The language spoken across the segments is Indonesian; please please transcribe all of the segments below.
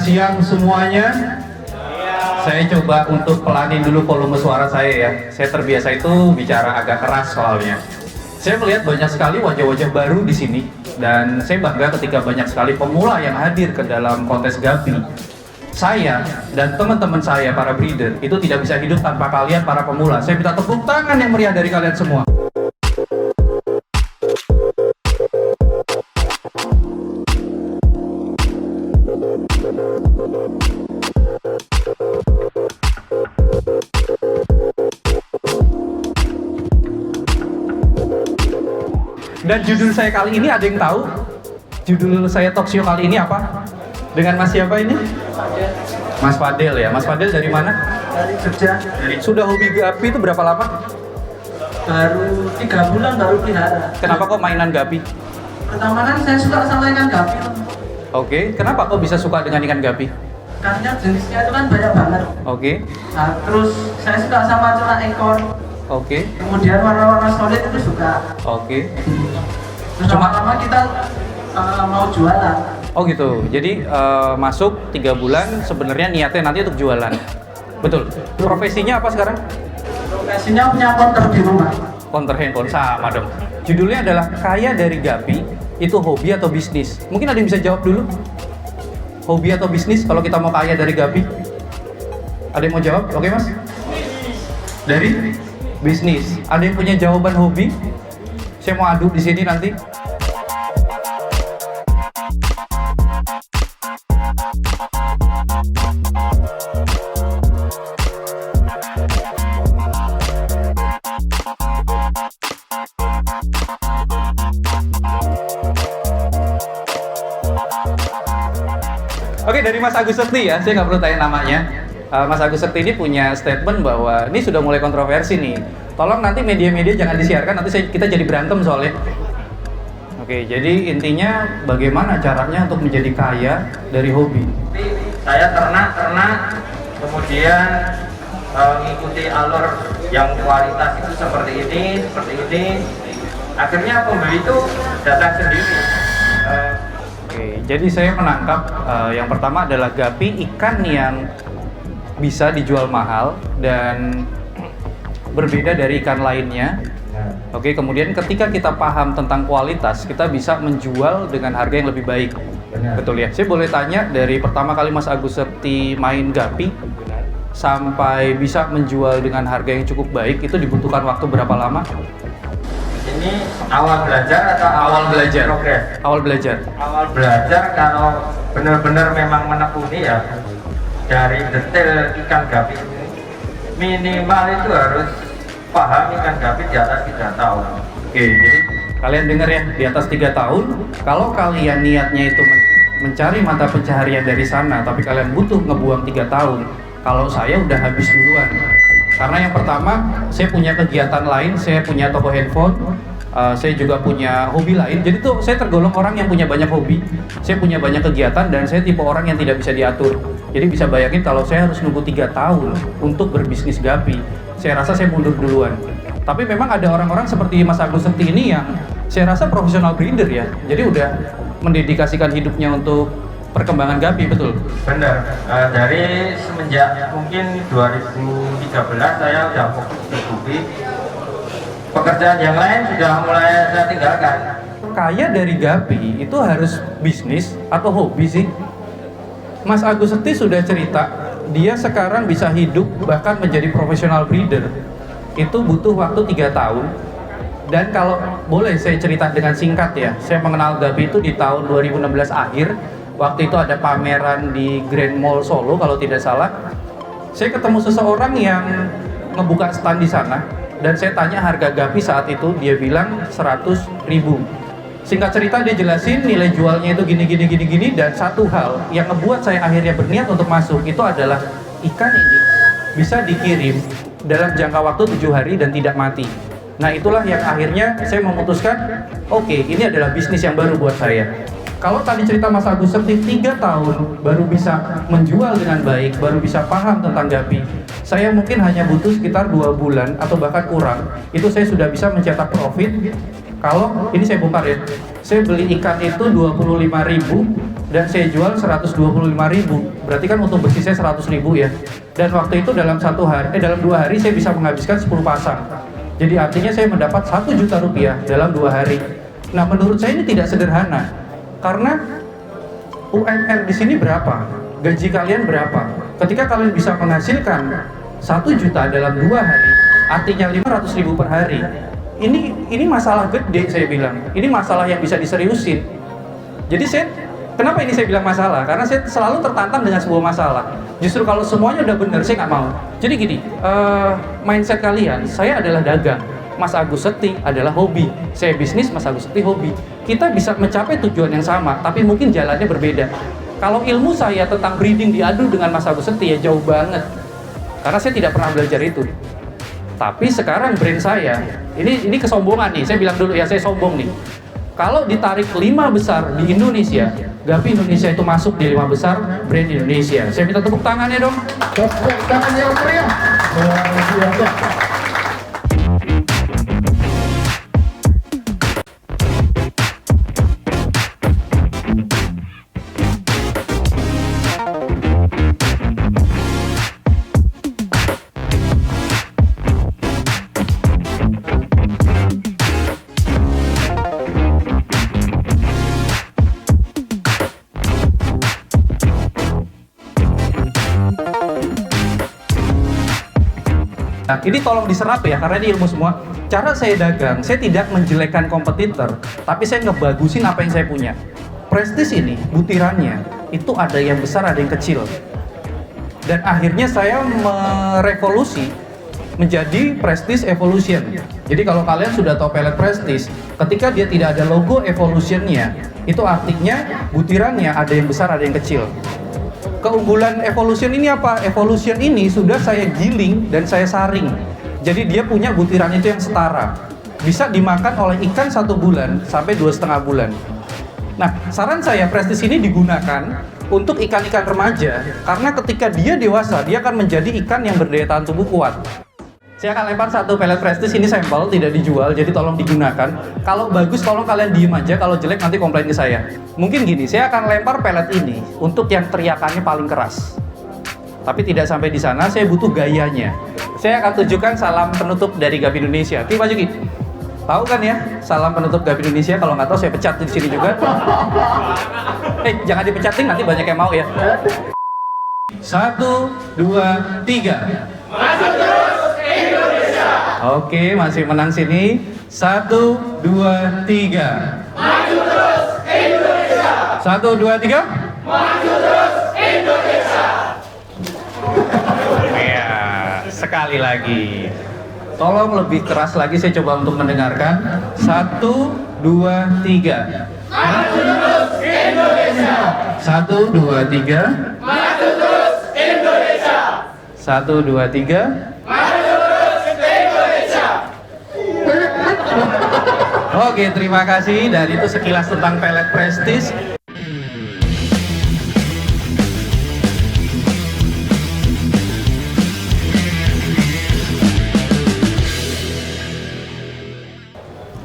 siang semuanya. Saya coba untuk pelanin dulu volume suara saya ya. Saya terbiasa itu bicara agak keras soalnya. Saya melihat banyak sekali wajah-wajah baru di sini dan saya bangga ketika banyak sekali pemula yang hadir ke dalam kontes Gapi. Saya dan teman-teman saya para breeder itu tidak bisa hidup tanpa kalian para pemula. Saya minta tepuk tangan yang meriah dari kalian semua. Dan judul saya kali ini ada yang tahu? Judul saya talk show kali ini apa? Dengan Mas siapa ini? Mas Fadel ya. Mas Fadel dari mana? Dari Jogja. Sudah hobi Gapi itu berapa lama? Baru 3 bulan baru pelihara. Kenapa kok mainan Gapi? Pertama kan saya suka sama ikan gapi. Oke, kenapa kok bisa suka dengan ikan Gapi? Karena jenisnya itu kan banyak banget. Oke. Nah, terus saya suka sama corak ekor. Oke. Kemudian warna-warna solid itu suka. Oke. Terus lama-lama kita mau jualan. Oh gitu. Jadi masuk 3 bulan sebenarnya niatnya nanti untuk jualan. Betul. Profesinya apa sekarang? Profesinya punya counter di rumah. Counter handphone sama dong. Judulnya adalah Kaya dari Gapi. Itu hobi atau bisnis? Mungkin ada yang bisa jawab dulu. Hobi atau bisnis kalau kita mau kaya dari Gapi? Ada yang mau jawab? Oke mas? Dari bisnis. Ada yang punya jawaban hobi? Saya mau adu di sini nanti. Oke, dari Mas Agus Sekti ya, saya nggak perlu tanya namanya. Mas Agus Sekti ini punya statement bahwa ini sudah mulai kontroversi nih. Tolong nanti media-media jangan disiarkan, nanti kita jadi berantem soalnya. Oke, jadi intinya bagaimana caranya untuk menjadi kaya dari hobi? Saya ternak, kemudian mengikuti alur yang kualitas itu seperti ini. Akhirnya pembeli itu datang sendiri. Oke, jadi saya menangkap yang pertama adalah Gapi ikan yang bisa dijual mahal dan berbeda dari ikan lainnya. Oke, kemudian ketika kita paham tentang kualitas, kita bisa menjual dengan harga yang lebih baik. Betul ya? Saya boleh tanya dari pertama kali Mas Agus Sekti main Gapi sampai bisa menjual dengan harga yang cukup baik, itu dibutuhkan waktu berapa lama? Ini awal belajar atau Awal belajar. progres? Awal belajar. Awal belajar kalau benar-benar memang menekuni ya dari detail ikan gapi ini minimal itu harus paham ikan gapi di atas 3 tahun. Oke, jadi kalian dengar ya, di atas 3 tahun. Kalau kalian niatnya itu mencari mata pencaharian dari sana, tapi kalian butuh ngebuang 3 tahun, kalau saya udah habis duluan. Karena yang pertama, saya punya kegiatan lain, saya punya toko handphone, saya juga punya hobi lain. Jadi tuh saya tergolong orang yang punya banyak hobi, saya punya banyak kegiatan, dan saya tipe orang yang tidak bisa diatur. Jadi bisa bayangin kalau saya harus nunggu 3 tahun untuk berbisnis Gapi, saya rasa saya mundur duluan. Tapi memang ada orang-orang seperti Mas Agus Sekti ini yang saya rasa profesional breeder ya. Jadi udah mendedikasikan hidupnya untuk perkembangan Gapi, betul? Benar. Dari semenjak mungkin 2013 saya udah fokus ke Gapi. Pekerjaan yang lain sudah mulai saya tinggalkan. Kaya dari Gapi itu harus bisnis atau hobi sih? Mas Agus Sekti sudah cerita, dia sekarang bisa hidup bahkan menjadi profesional breeder. Itu butuh waktu 3 tahun. Dan kalau boleh saya cerita dengan singkat ya, saya mengenal Gapi itu di tahun 2016 akhir. Waktu itu ada pameran di Grand Mall Solo kalau tidak salah. Saya ketemu seseorang yang ngebuka stand di sana dan saya tanya harga Gapi saat itu, dia bilang 100.000. Singkat cerita dia jelasin nilai jualnya itu gini dan satu hal yang ngebuat saya akhirnya berniat untuk masuk itu adalah ikan ini bisa dikirim dalam jangka waktu 7 hari dan tidak mati. Nah itulah yang akhirnya saya memutuskan, oke, ini adalah bisnis yang baru buat saya. Kalau tadi cerita Mas Agus Sekti 3 tahun baru bisa menjual dengan baik, baru bisa paham tentang Gapi, saya mungkin hanya butuh sekitar 2 bulan atau bahkan kurang. Itu saya sudah bisa mencetak profit. Kalau ini saya bongkar ya, saya beli ikan itu 25.000 dan saya jual 125.000, berarti kan untung bersih saya 100.000 ya. Dan waktu itu dalam dalam 2 hari saya bisa menghabiskan 10 pasang. Jadi artinya saya mendapat 1 juta rupiah dalam 2 hari. Nah, menurut saya ini tidak sederhana, karena UMR di sini berapa? Gaji kalian berapa? Ketika kalian bisa menghasilkan 1 juta dalam 2 hari, artinya 500.000 per hari. Ini masalah gede, saya bilang. Ini masalah yang bisa diseriusin. Jadi kenapa ini saya bilang masalah? Karena saya selalu tertantang dengan sebuah masalah. Justru kalau semuanya udah benar, saya nggak mau. Jadi gini, mindset kalian, saya adalah dagang, Mas Agus Sekti adalah hobi. Saya bisnis, Mas Agus Sekti hobi. Kita bisa mencapai tujuan yang sama, tapi mungkin jalannya berbeda. Kalau ilmu saya tentang breeding diadu dengan Mas Agus Sekti ya jauh banget. Karena saya tidak pernah belajar itu. Tapi sekarang brand saya, ini kesombongan nih, saya bilang dulu ya, saya sombong nih. Kalau ditarik 5 besar di Indonesia, Gapi Indonesia itu masuk di 5 besar brand Indonesia. Saya minta tepuk tangannya dong. Tepuk tangan yang meriah. Luar biasa. Nah, ini tolong diserap ya, karena ini ilmu semua. Cara saya dagang, saya tidak menjelekkan kompetitor, tapi saya ngebagusin apa yang saya punya. Prestis ini, butirannya, itu ada yang besar, ada yang kecil. Dan akhirnya saya merevolusi menjadi Prestige Evolution. Jadi kalau kalian sudah tahu pelet Prestige, ketika dia tidak ada logo Evolution-nya, itu artinya butirannya ada yang besar, ada yang kecil. Keunggulan Evolution ini apa? Evolution ini sudah saya giling dan saya saring. Jadi dia punya butiran itu yang setara. Bisa dimakan oleh ikan 1 bulan sampai 2,5 bulan. Nah, saran saya Prestige ini digunakan untuk ikan-ikan remaja, karena ketika dia dewasa, dia akan menjadi ikan yang berdaya tahan tubuh kuat. Saya akan lempar 1 pelet Prestige, ini sampel, tidak dijual, jadi tolong digunakan. Kalau bagus, tolong kalian diem aja, kalau jelek nanti komplain ke saya. Mungkin gini, saya akan lempar pelet ini untuk yang teriakannya paling keras. Tapi tidak sampai di sana, saya butuh gayanya. Saya akan tunjukkan salam penutup dari Gapi Indonesia. Ki, maju Ki. Tahu kan ya, salam penutup Gapi Indonesia? Kalau nggak tahu, saya pecat di sini juga. Jangan dipecatin, nanti banyak yang mau ya. 1, 2, 3. Maju terus Indonesia. Oke, masih menang sini. 1, 2, 3. Maju terus Indonesia. 1, 2, 3. Maju terus Indonesia. Ya, sekali lagi. Tolong lebih keras lagi, saya coba untuk mendengarkan. 1, 2, 3. Maju terus Indonesia. 1, 2, 3. Maju terus Indonesia. 1, 2, 3. Maju terus Indonesia. Oke, terima kasih. Dan itu sekilas tentang pelet Prestige.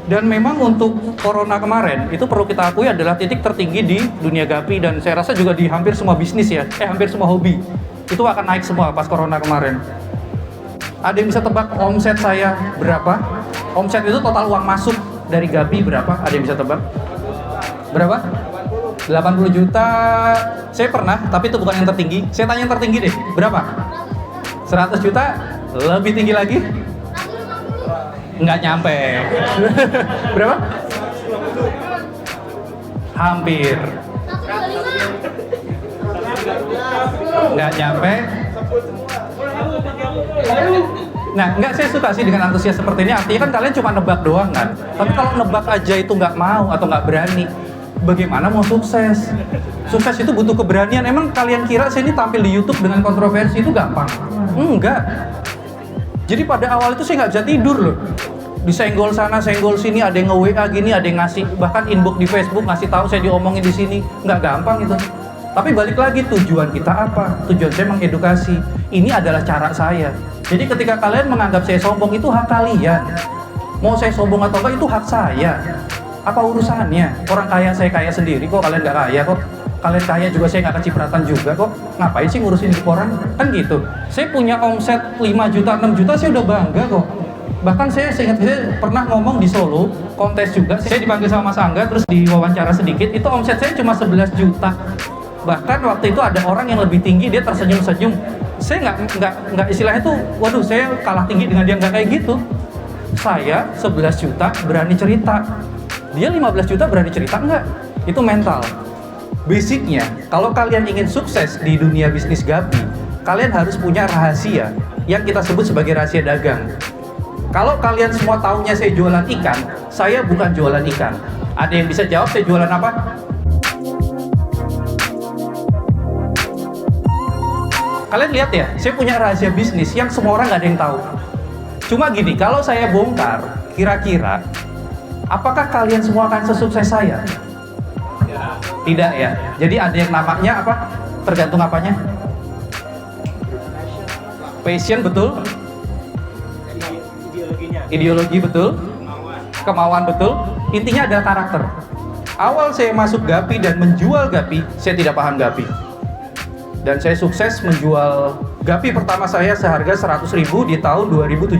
Dan memang untuk corona kemarin, itu perlu kita akui adalah titik tertinggi di dunia Gapi, dan saya rasa juga di hampir semua bisnis ya, hampir semua hobi. Itu akan naik semua pas corona kemarin. Ada yang bisa tebak omset saya berapa? Omset itu total uang masuk dari Gapi berapa? Ada yang bisa tebak? Berapa? 80 juta. Saya pernah, tapi itu bukan yang tertinggi. Saya tanya yang tertinggi deh, berapa? 100 juta? Lebih tinggi lagi? Nggak nyampe. Berapa? Hampir. Nggak nyampe. Nah, nggak, saya suka sih dengan antusias seperti ini. Artinya kan kalian cuma nebak doang kan. Tapi kalau nebak aja itu nggak mau atau nggak berani, bagaimana mau sukses? Sukses itu butuh keberanian. Emang kalian kira saya ini tampil di YouTube dengan kontroversi itu gampang? Enggak. Jadi pada awal itu saya nggak bisa tidur loh. Disenggol sana, senggol sini, ada yang nge-WA gini, ada yang ngasih, bahkan inbox di Facebook ngasih tahu saya diomongin di sini. Nggak gampang itu. Tapi balik lagi, tujuan kita apa? Tujuan saya mengedukasi. Ini adalah cara saya. Jadi ketika kalian menganggap saya sombong, itu hak kalian. Mau saya sombong atau enggak, itu hak saya. Apa urusannya? Orang kaya saya kaya sendiri kok, kalian nggak kaya kok. kalian kaya juga saya nggak kecipratan juga kok, ngapain sih ngurusin hidup orang, kan gitu. Saya punya omset 5 juta, 6 juta, saya udah bangga kok. Bahkan saya seingat saya pernah ngomong di Solo, kontes juga, saya dipanggil sama Mas Angga, terus diwawancara sedikit, itu omset saya cuma 11 juta. Bahkan waktu itu ada orang yang lebih tinggi, dia tersenyum-senyum. Saya nggak istilahnya tuh, waduh saya kalah tinggi dengan dia, nggak kayak gitu. Saya 11 juta berani cerita, dia 15 juta berani cerita nggak? Itu mental. Basicnya, kalau kalian ingin sukses di dunia bisnis Gapi, kalian harus punya rahasia yang kita sebut sebagai rahasia dagang. Kalau kalian semua tahunya saya jualan ikan, saya bukan jualan ikan. Ada yang bisa jawab saya jualan apa? Kalian lihat ya, saya punya rahasia bisnis yang semua orang nggak ada yang tahu. Cuma gini, kalau saya bongkar, kira-kira apakah kalian semua akan sesukses saya? Tidak ya. Jadi ada yang namanya apa? Tergantung apanya? Passion betul? Ideologi betul? Kemauan betul? Intinya ada karakter. Awal saya masuk Gapi dan menjual Gapi, saya tidak paham Gapi. Dan saya sukses menjual Gapi pertama saya seharga 100.000 di tahun 2017.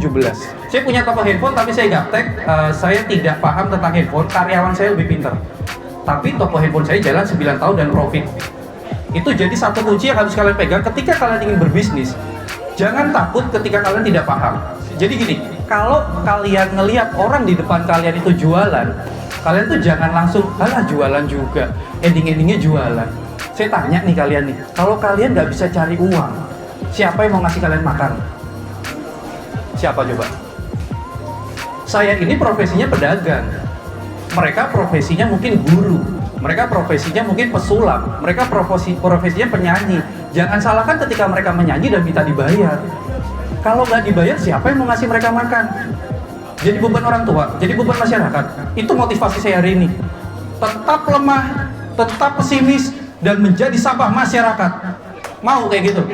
Saya punya toko handphone tapi saya gaptek, saya tidak paham tentang handphone, karyawan saya lebih pintar. Tapi toko handphone saya jalan 9 tahun dan profit. Itu jadi satu kunci yang harus kalian pegang ketika kalian ingin berbisnis. Jangan takut ketika kalian tidak paham. Jadi gini, kalau kalian ngelihat orang di depan kalian itu jualan, kalian tuh jangan langsung, alah jualan juga, ending-endingnya jualan. Saya tanya nih kalian nih, kalau kalian nggak bisa cari uang, siapa yang mau ngasih kalian makan? Siapa coba? Saya ini profesinya pedagang. Mereka profesinya mungkin guru, mereka profesinya mungkin pesulap, mereka profesinya penyanyi. Jangan salahkan ketika mereka menyanyi dan minta dibayar. Kalau nggak dibayar, siapa yang mau ngasih mereka makan? Jadi beban orang tua, jadi beban masyarakat. Itu motivasi saya hari ini. Tetap lemah, tetap pesimis, dan menjadi sampah masyarakat. Mau kayak gitu?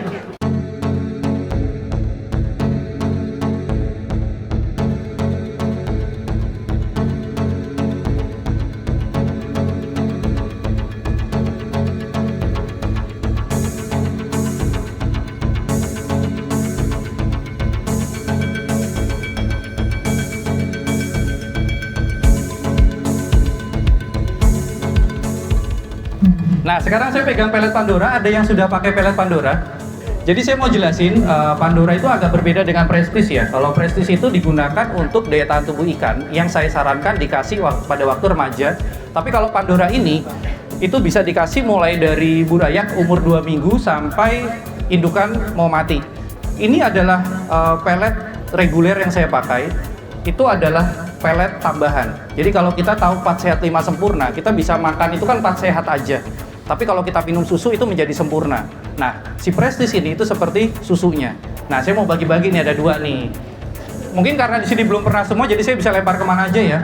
Nah, sekarang saya pegang pelet Pandora, ada yang sudah pakai pelet Pandora. Jadi saya mau jelasin, Pandora itu agak berbeda dengan Prestige ya. Kalau Prestige itu digunakan untuk daya tahan tubuh ikan, yang saya sarankan dikasih pada waktu remaja. Tapi kalau Pandora ini, itu bisa dikasih mulai dari burayak umur 2 minggu sampai indukan mau mati. Ini adalah pelet reguler yang saya pakai, itu adalah pelet tambahan. Jadi kalau kita tahu 4 sehat 5 sempurna, kita bisa makan itu kan 4 sehat aja. Tapi kalau kita minum susu itu menjadi sempurna. Nah, si Prestige ini itu seperti susunya. Nah, saya mau bagi-bagi nih, ada 2 nih. Mungkin karena di sini belum pernah semua, jadi saya bisa lempar kemana aja ya.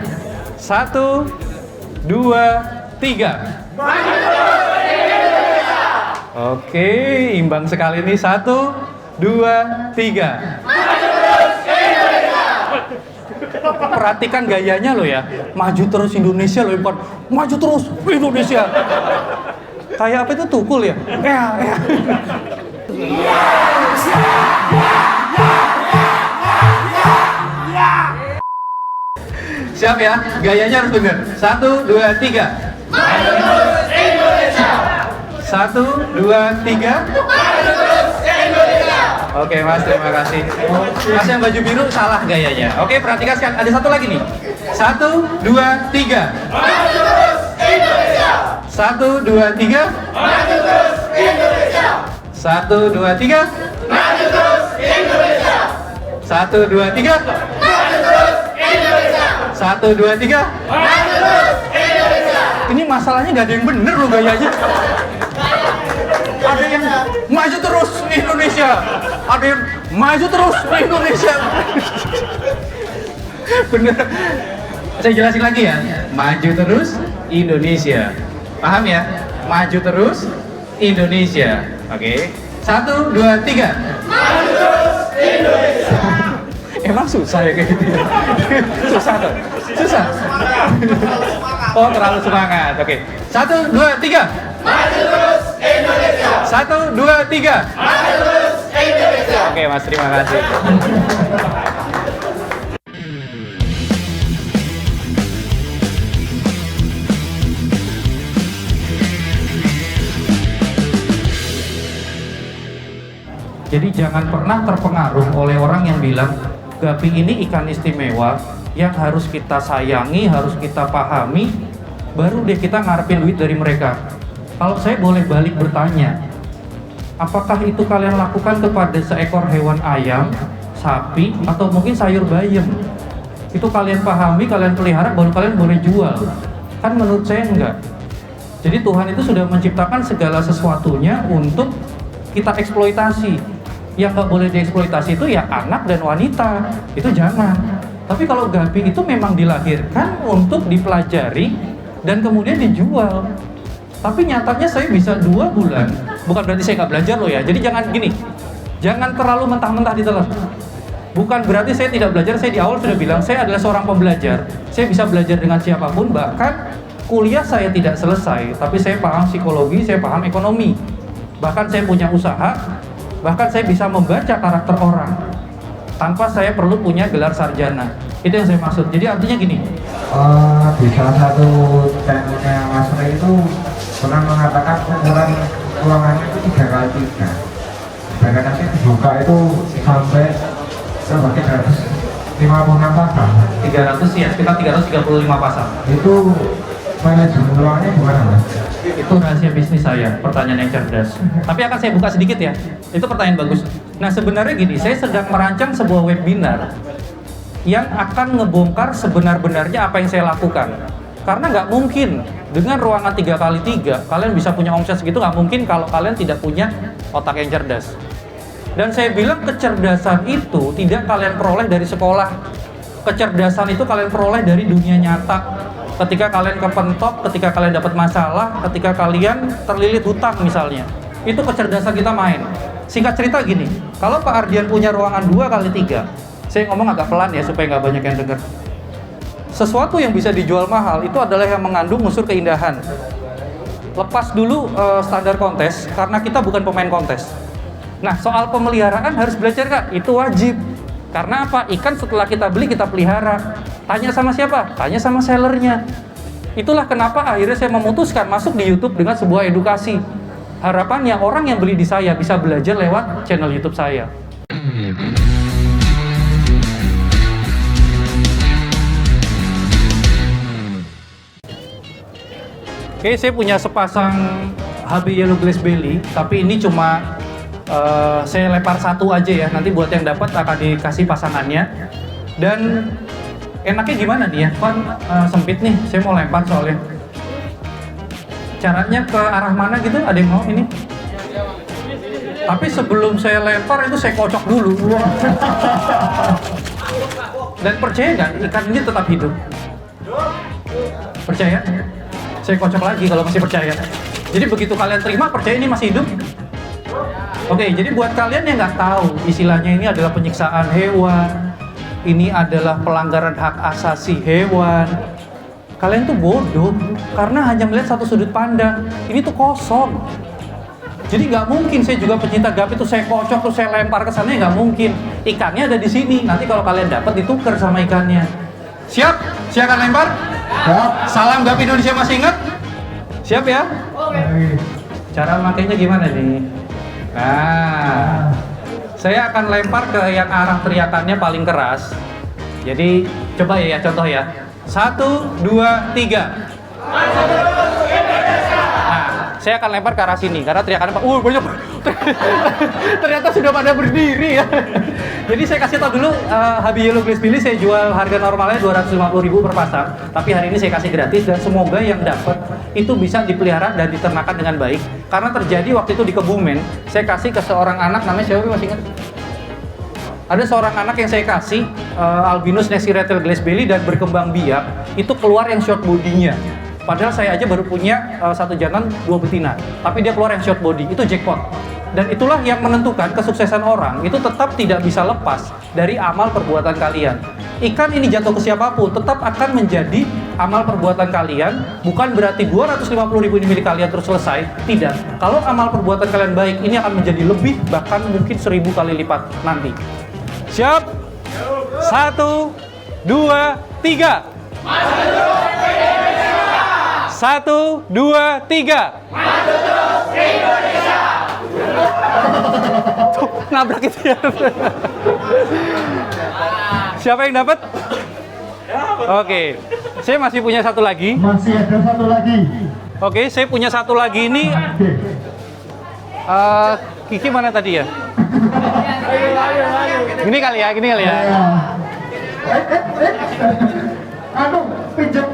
1, 2, 3. Oke, imbang sekali nih. 1, 2, 3. Perhatikan gayanya lo ya, maju terus Indonesia lo, bukan maju terus Indonesia. Kayak apa itu tukul ya? Ya. Siap ya, gayanya harus bener. 1, 2, 3. Maju terus Indonesia. 1, 2, 3. Maju terus Indonesia. Oke Mas, terima kasih. Mas yang baju biru salah gayanya. Oke, perhatikan sekarang. Ada satu lagi nih. 1, 2, 3. Maju terus Indonesia. 1, 2, 3. Maju terus Indonesia. 1, 2, 3. Maju terus Indonesia. 1, 2, 3. Maju terus Indonesia. 1, 2, 3. Maju terus Indonesia. Ini masalahnya nggak ada yang bener loh gayanya. Ada yang maju terus Indonesia, ada yang maju terus Indonesia. Bener. Saya jelasin lagi ya. Maju terus Indonesia. Paham ya? Maju terus Indonesia. Oke. 1, 2, 3. Maju terus Indonesia. Emang susah ya kayak gitu? Susah tuh. Susah. Oh, terlalu semangat. Oke. 1, 2, 3. Maju terus Indonesia. 1, 2, 3. Maju terus Indonesia. Oke, Mas, terima kasih. Jadi jangan pernah terpengaruh oleh orang yang bilang gapi ini ikan istimewa yang harus kita sayangi, harus kita pahami, baru deh kita ngarepin duit dari mereka. Kalau saya boleh balik bertanya, apakah itu kalian lakukan kepada seekor hewan ayam, sapi, atau mungkin sayur bayam? Itu kalian pahami, kalian pelihara, baru kalian boleh jual. Kan menurut saya enggak. Jadi Tuhan itu sudah menciptakan segala sesuatunya untuk kita eksploitasi. Yang nggak boleh dieksploitasi itu ya anak dan wanita, itu jangan. Tapi kalau gapi itu memang dilahirkan untuk dipelajari dan kemudian dijual. Tapi nyatanya saya bisa 2 bulan, bukan berarti saya nggak belajar loh ya. Jadi jangan gini, jangan terlalu mentah-mentah ditelan. Bukan berarti saya tidak belajar, saya di awal sudah bilang saya adalah seorang pembelajar. Saya bisa belajar dengan siapapun, bahkan kuliah saya tidak selesai, tapi saya paham psikologi, saya paham ekonomi. Bahkan saya punya usaha, bahkan saya bisa membaca karakter orang tanpa saya perlu punya gelar sarjana. Itu yang saya maksud. Jadi artinya gini, Di salah satu channelnya Mas Ray itu pernah mengatakan ukuran ruangannya itu 3x3. Bahkan nanti dibuka itu sampai 356 pasang. 300 ya, sekitar 335 pasang. Itu manajemen ruangannya gimana, Mas? Itu rahasia bisnis saya, pertanyaan yang cerdas. Tapi akan saya buka sedikit ya. Itu pertanyaan bagus. Nah, sebenarnya gini, saya sedang merancang sebuah webinar yang akan ngebongkar sebenar-benarnya apa yang saya lakukan. Karena nggak mungkin dengan ruangan 3x3 kalian bisa punya omset segitu, nggak mungkin kalau kalian tidak punya otak yang cerdas. Dan saya bilang kecerdasan itu tidak kalian peroleh dari sekolah. Kecerdasan itu kalian peroleh dari dunia nyata. Ketika kalian kepentok, ketika kalian dapat masalah, ketika kalian terlilit hutang misalnya, itu kecerdasan kita main. Singkat cerita gini, kalau Pak Ardian punya ruangan 2x3, saya ngomong agak pelan ya supaya nggak banyak yang dengar. Sesuatu yang bisa dijual mahal itu adalah yang mengandung unsur keindahan. Lepas dulu standar kontes, karena kita bukan pemain kontes. Nah, soal pemeliharaan harus belajar Kak, itu wajib. Karena apa? Ikan setelah kita beli, kita pelihara. Tanya sama siapa? Tanya sama sellernya. Itulah kenapa akhirnya saya memutuskan masuk di YouTube dengan sebuah edukasi. Harapannya orang yang beli di saya bisa belajar lewat channel YouTube saya. Oke, saya punya sepasang HB Yellow Glass Belly, tapi ini cuma saya lempar satu aja ya. Nanti buat yang dapat akan dikasih pasangannya. Dan enaknya gimana nih ya? Kan sempit nih, saya mau lempar soalnya. Caranya ke arah mana gitu? Ada yang mau ini? Tapi sebelum saya lempar itu saya kocok dulu. Dan percaya nggak, ikan ini tetap hidup? Percaya? Saya kocok lagi kalau masih percaya. Jadi begitu kalian terima, percaya ini masih hidup? Oke, jadi buat kalian yang nggak tahu, istilahnya ini adalah penyiksaan hewan, ini adalah pelanggaran hak asasi hewan. Kalian tuh bodoh, karena hanya melihat satu sudut pandang. Ini tuh kosong. Jadi nggak mungkin saya juga pecinta gapi itu saya kocok terus saya lempar ke sana, nggak mungkin. Ikannya ada di sini. Nanti kalau kalian dapat ditukar sama ikannya. Siap? Siapkan lempar? Siap. Salam gapi Indonesia, masih ingat? Siap ya? Oke. Cara makainya gimana nih? Nah, saya akan lempar ke yang arah teriakannya paling keras. Jadi coba ya contoh ya. 1, 2, 3. Nah, saya akan lempar ke arah sini karena teriakannya banyak. Ternyata sudah pada berdiri ya. Jadi saya kasih tahu dulu, HB Yellow Glass Belly saya jual harga normalnya 250.000 per pasang. Tapi hari ini saya kasih gratis dan semoga yang dapat itu bisa dipelihara dan diternakan dengan baik. Karena terjadi waktu itu di Kebumen, saya kasih ke seorang anak namanya siapa masih ingat? Ada seorang anak yang saya kasih albinus nexiratel glass belly dan berkembang biak, itu keluar yang short bodinya. Padahal saya aja baru punya satu jantan, 2 betina, tapi dia keluar yang short body, itu jackpot. Dan itulah yang menentukan kesuksesan orang, itu tetap tidak bisa lepas dari amal perbuatan kalian. Ikan ini jatuh ke siapapun, tetap akan menjadi amal perbuatan kalian bukan berarti 250.000 ini milik kalian terus selesai. Tidak. Kalau amal perbuatan kalian baik, ini akan menjadi lebih, bahkan mungkin 1000 kali lipat nanti. Siap? 1, 2, 3. 1, 2, 3. Tuh, nabrak itu ya. Siapa yang dapat? Oke, saya masih punya satu lagi. Masih ada satu lagi. Oke, saya punya satu lagi ini. Oke. Kiki mana tadi ya? Gini kali ya, gini kali ya. Anu, pinjam.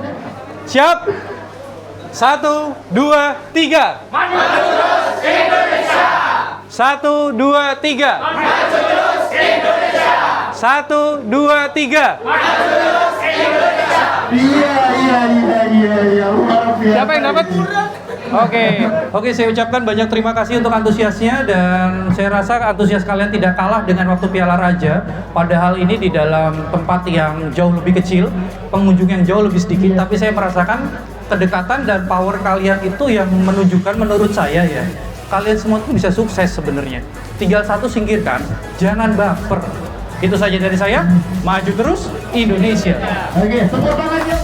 Siap? 1, 2, 3. 1, 2, 3. 1, 2, 3. Iya, luar biasa. Siapa yang dapat? Oke, saya ucapkan banyak terima kasih untuk antusiasnya, dan saya rasa antusias kalian tidak kalah dengan waktu Piala Raja. Padahal ini di dalam tempat yang jauh lebih kecil, pengunjung yang jauh lebih sedikit, tapi saya merasakan kedekatan dan power kalian itu yang menunjukkan menurut saya ya, kalian semua tuh bisa sukses sebenarnya. Tinggal satu singkirkan, jangan baper. Itu saja dari saya. Maju terus Indonesia. Oke, tepuk tangannya